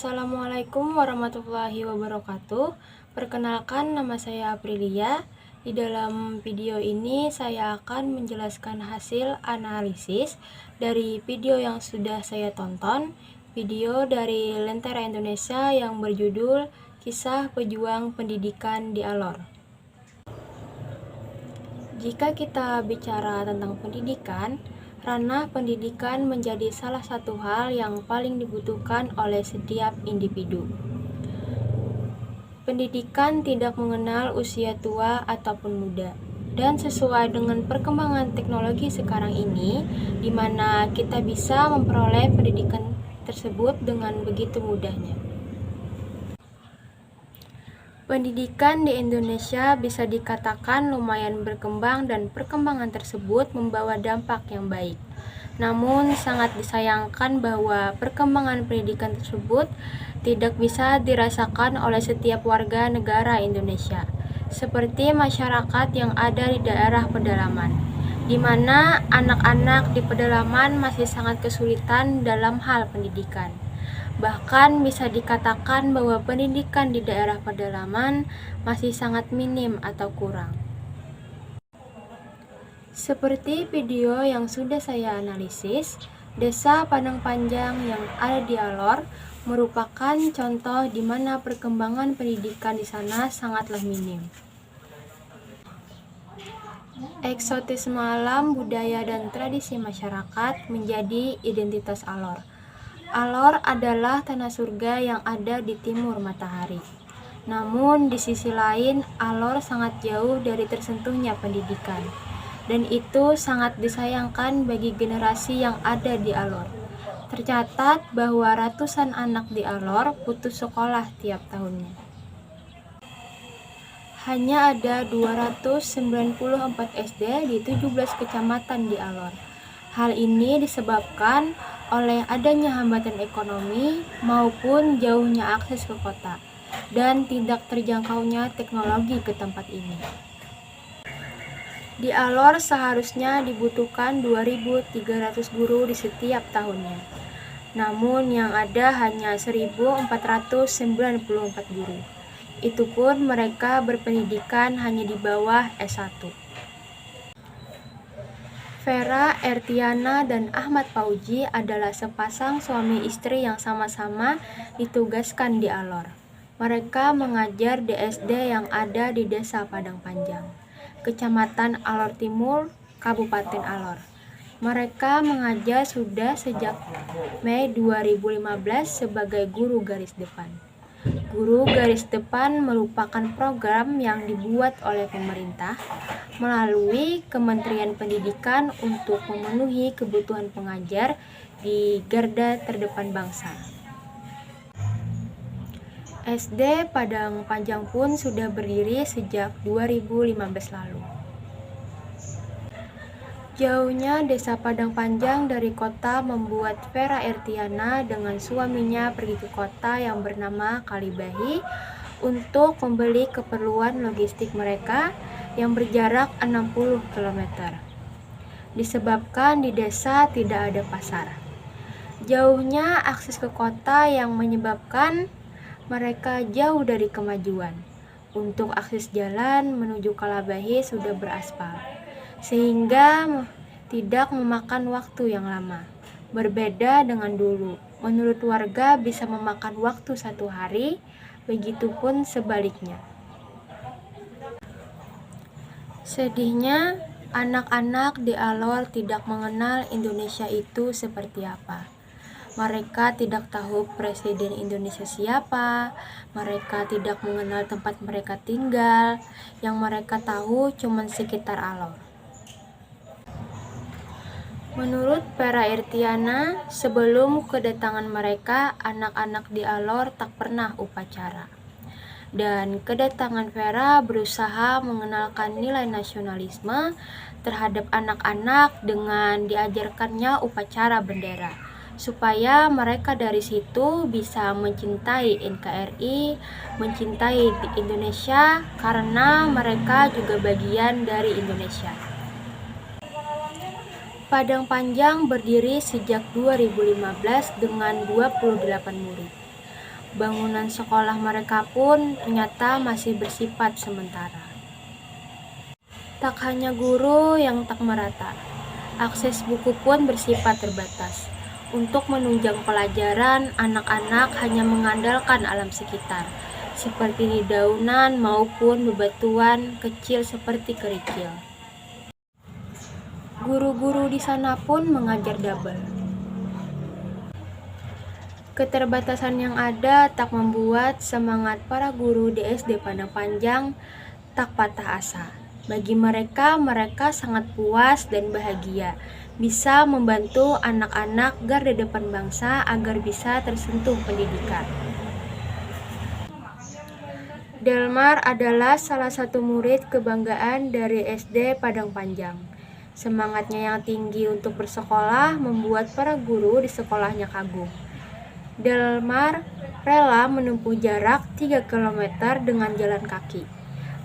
Assalamualaikum warahmatullahi wabarakatuh. Perkenalkan, nama saya Aprilia. Di dalam video ini saya akan menjelaskan hasil analisis dari video yang sudah saya tonton. Video dari Lentera Indonesia yang berjudul Kisah Pejuang Pendidikan di Alor. Jika kita bicara tentang pendidikan, ranah pendidikan menjadi salah satu hal yang paling dibutuhkan oleh setiap individu. Pendidikan tidak mengenal usia tua ataupun muda, dan sesuai dengan perkembangan teknologi sekarang ini, di mana kita bisa memperoleh pendidikan tersebut dengan begitu mudahnya. Pendidikan di Indonesia bisa dikatakan lumayan berkembang dan perkembangan tersebut membawa dampak yang baik. Namun sangat disayangkan bahwa perkembangan pendidikan tersebut tidak bisa dirasakan oleh setiap warga negara Indonesia, seperti masyarakat yang ada di daerah pedalaman, di mana anak-anak di pedalaman masih sangat kesulitan dalam hal pendidikan. Bahkan bisa dikatakan bahwa pendidikan di daerah pedalaman masih sangat minim atau kurang. Seperti video yang sudah saya analisis, Desa Padang Panjang yang ada di Alor merupakan contoh di mana perkembangan pendidikan di sana sangatlah minim. Eksotisme alam, budaya, dan tradisi masyarakat menjadi identitas Alor. Alor adalah tanah surga yang ada di timur matahari. Namun di sisi lain, Alor sangat jauh dari tersentuhnya pendidikan. Dan itu sangat disayangkan bagi generasi yang ada di Alor. Tercatat bahwa ratusan anak di Alor putus sekolah tiap tahunnya. Hanya ada 294 SD di 17 kecamatan di Alor. Hal ini disebabkan oleh adanya hambatan ekonomi maupun jauhnya akses ke kota dan tidak terjangkaunya teknologi ke tempat ini. Di Alor seharusnya dibutuhkan 2.300 guru di setiap tahunnya. Namun yang ada hanya 1.494 guru. Itu pun mereka berpendidikan hanya di bawah S1. Vera Ertiana dan Ahmad Fauji adalah sepasang suami istri yang sama-sama ditugaskan di Alor. Mereka mengajar di SD yang ada di Desa Padang Panjang, Kecamatan Alor Timur, Kabupaten Alor. Mereka mengajar sudah sejak Mei 2015 sebagai guru garis depan. Guru garis depan merupakan program yang dibuat oleh pemerintah melalui Kementerian Pendidikan untuk memenuhi kebutuhan pengajar di garda terdepan bangsa. SD Padang Panjang pun sudah berdiri sejak 2015 lalu. Jauhnya Desa Padang Panjang dari kota membuat Vera Ertiana dengan suaminya pergi ke kota yang bernama Kalibahi untuk membeli keperluan logistik mereka yang berjarak 60 km. Disebabkan di desa tidak ada pasar. Jauhnya akses ke kota yang menyebabkan mereka jauh dari kemajuan. Untuk akses jalan menuju Kalibahi sudah beraspal, sehingga tidak memakan waktu yang lama. Berbeda dengan dulu, menurut warga bisa memakan waktu 1 hari, begitupun sebaliknya. Sedihnya, anak-anak di Alor tidak mengenal Indonesia itu seperti apa. Mereka tidak tahu Presiden Indonesia siapa, mereka tidak mengenal tempat mereka tinggal, yang mereka tahu cuma sekitar Alor. Menurut Vera Ertiana, sebelum kedatangan mereka, anak-anak di Alor tak pernah upacara. Dan kedatangan Vera berusaha mengenalkan nilai nasionalisme terhadap anak-anak dengan diajarkannya upacara bendera, supaya mereka dari situ bisa mencintai NKRI, mencintai Indonesia karena mereka juga bagian dari Indonesia. Padang Panjang berdiri sejak 2015 dengan 28 murid. Bangunan sekolah mereka pun ternyata masih bersifat sementara. Tak hanya guru yang tak merata, akses buku pun bersifat terbatas. Untuk menunjang pelajaran, anak-anak hanya mengandalkan alam sekitar, seperti dedaunan maupun bebatuan kecil seperti kerikil. Guru-guru di sana pun mengajar double. Keterbatasan yang ada tak membuat semangat para guru di SD Padang Panjang tak patah asa. Bagi mereka, mereka sangat puas dan bahagia bisa membantu anak-anak garda depan bangsa agar bisa tersentuh pendidikan. Delmar adalah salah satu murid kebanggaan dari SD Padang Panjang. Semangatnya yang tinggi untuk bersekolah membuat para guru di sekolahnya kagum. Delmar rela menempuh jarak 3 km dengan jalan kaki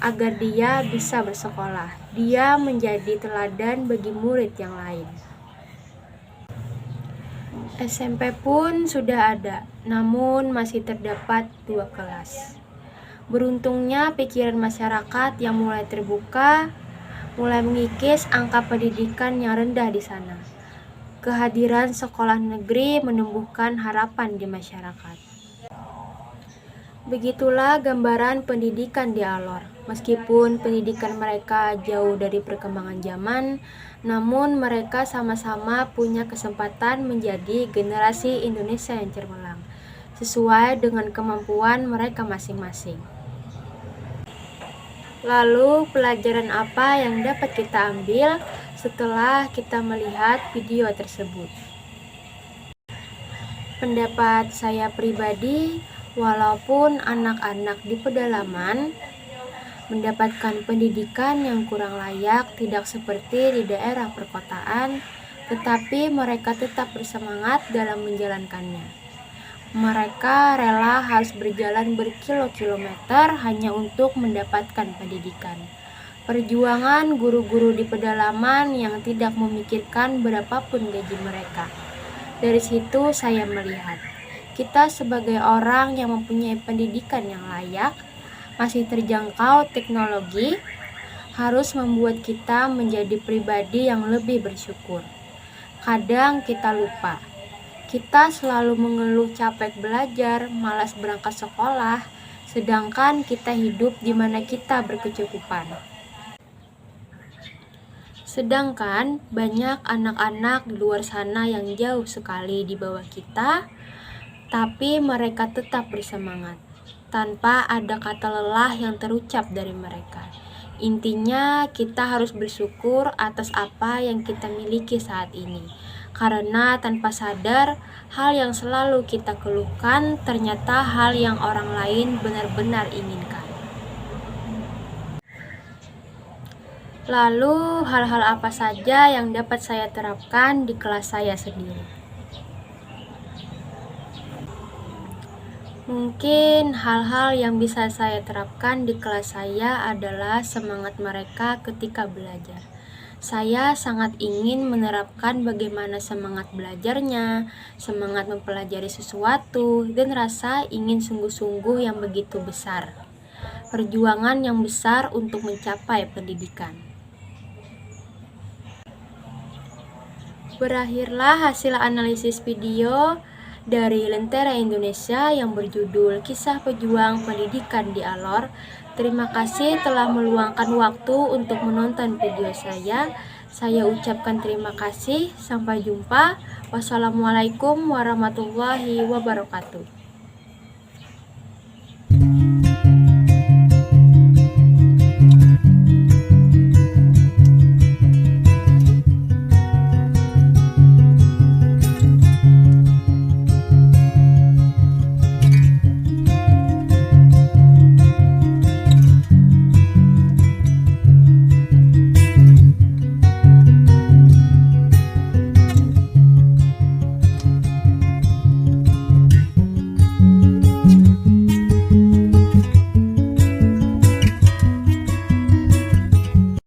agar dia bisa bersekolah. Dia menjadi teladan bagi murid yang lain. SMP pun sudah ada, namun masih terdapat 2 kelas. Beruntungnya pikiran masyarakat yang mulai terbuka, mulai mengikis angka pendidikan yang rendah di sana. Kehadiran sekolah negeri menumbuhkan harapan di masyarakat. Begitulah gambaran pendidikan di Alor. Meskipun pendidikan mereka jauh dari perkembangan zaman, namun mereka sama-sama punya kesempatan menjadi generasi Indonesia yang cemerlang, sesuai dengan kemampuan mereka masing-masing. Lalu, pelajaran apa yang dapat kita ambil setelah kita melihat video tersebut? Pendapat saya pribadi, walaupun anak-anak di pedalaman mendapatkan pendidikan yang kurang layak, tidak seperti di daerah perkotaan, tetapi mereka tetap bersemangat dalam menjalankannya. Mereka rela harus berjalan berkilo-kilometer hanya untuk mendapatkan pendidikan. Perjuangan guru-guru di pedalaman yang tidak memikirkan berapapun gaji mereka. Dari situ saya melihat, kita sebagai orang yang mempunyai pendidikan yang layak, masih terjangkau teknologi, harus membuat kita menjadi pribadi yang lebih bersyukur. Kadang kita lupa. Kita selalu mengeluh capek belajar, malas berangkat sekolah, sedangkan kita hidup di mana kita berkecukupan. Sedangkan banyak anak-anak di luar sana yang jauh sekali di bawah kita, tapi mereka tetap bersemangat, tanpa ada kata lelah yang terucap dari mereka. Intinya, kita harus bersyukur atas apa yang kita miliki saat ini. Karena tanpa sadar, hal yang selalu kita keluhkan ternyata hal yang orang lain benar-benar inginkan. Lalu, hal-hal apa saja yang dapat saya terapkan di kelas saya sendiri? Mungkin hal-hal yang bisa saya terapkan di kelas saya adalah semangat mereka ketika belajar. Saya sangat ingin menerapkan bagaimana semangat belajarnya, semangat mempelajari sesuatu, dan rasa ingin sungguh-sungguh yang begitu besar. Perjuangan yang besar untuk mencapai pendidikan. Berakhirlah hasil analisis video dari Lentera Indonesia yang berjudul Kisah Pejuang Pendidikan di Alor. Terima kasih telah meluangkan waktu untuk menonton video saya. Saya ucapkan terima kasih. Sampai jumpa. Wassalamualaikum warahmatullahi wabarakatuh.